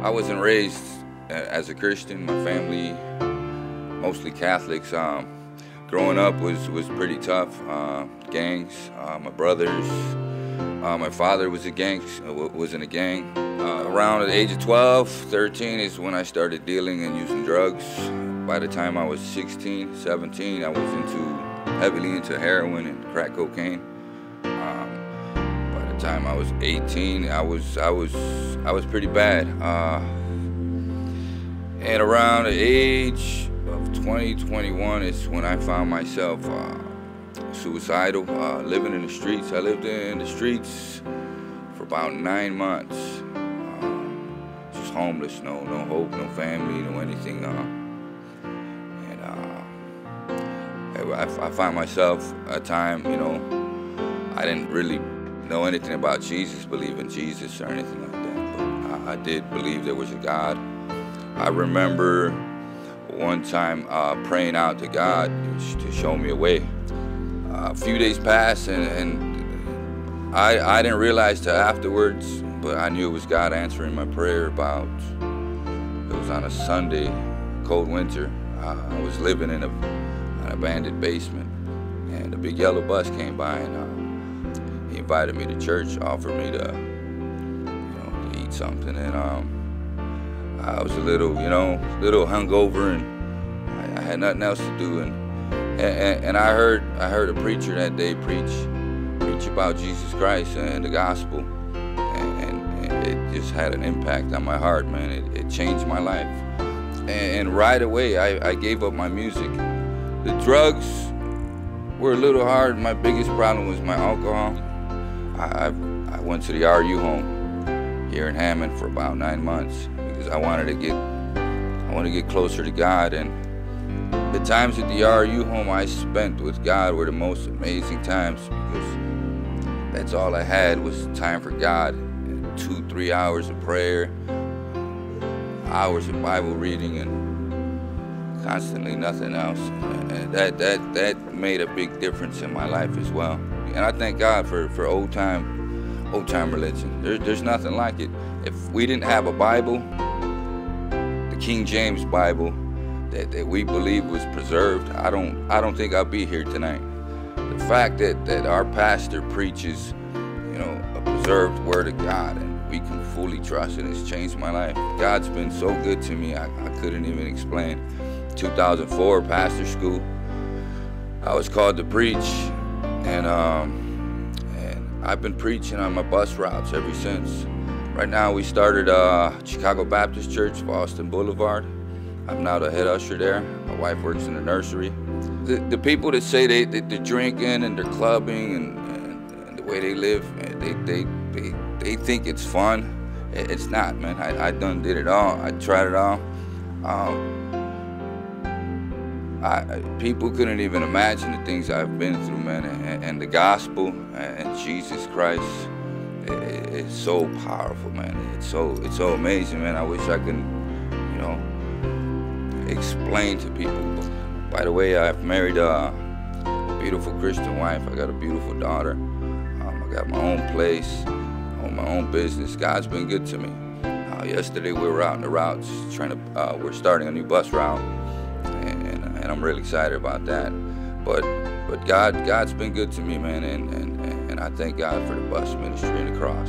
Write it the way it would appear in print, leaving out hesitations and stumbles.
I wasn't raised as a Christian. My family, mostly Catholics. Growing up was pretty tough. Gangs, my brothers, my father was was in a gang. Around the age of 12, 13 is when I started dealing and using drugs. By the time I was 16, 17, I was heavily into heroin and crack cocaine. By the time I was 18, I was pretty bad. And around the age of 20, 21 is when I found myself suicidal, living in the streets. I lived in the streets for about 9 months. Just homeless, no hope, no family, no anything. I find myself at a time, I didn't really know anything about Jesus, believe in Jesus or anything like that, but I did believe there was a God. I remember one time praying out to God to show me a way. A few days passed and I didn't realize till afterwards, but I knew it was God answering my prayer. It was on a Sunday, cold winter. I was living in an abandoned basement, and a big yellow bus came by, and he invited me to church, offered me to eat something, and I was a little hungover, and I had nothing else to do, and I heard a preacher that day preach about Jesus Christ and the gospel, and it just had an impact on my heart, man. It changed my life, and right away I gave up my music. The drugs were a little hard. My biggest problem was my alcohol. I went to the RU home here in Hammond for about 9 months because I wanted to get closer to God. And the times at the RU home I spent with God were the most amazing times, because that's all I had was time for God. 2-3 hours of prayer, hours of Bible reading, and constantly nothing else. And that made a big difference in my life as well. And I thank God for old time religion. There's nothing like it. If we didn't have a Bible, the King James Bible that we believe was preserved, I don't think I'll be here tonight. The fact that our pastor preaches, a preserved word of God, and we can fully trust it, has changed my life. God's been so good to me, I couldn't even explain. 2004, pastor school, I was called to preach, and I've been preaching on my bus routes ever since. Right now we started Chicago Baptist Church, Boston Boulevard. I'm now the head usher there. My wife works in the nursery. The people that say they're drinking and they're clubbing and the way they live, they think it's fun. It's not, man. I done did it all. I tried it all. People couldn't even imagine the things I've been through, man, and the gospel and Jesus Christ, it's so powerful, man. It's so amazing, man. I wish I could, explain to people. By the way, I've married a beautiful Christian wife. I got a beautiful daughter. I got my own place, own my own business. God's been good to me. Yesterday we were out in the routes we're starting a new bus route. And I'm really excited about that. But God's been good to me, man, and I thank God for the bus ministry and the cross.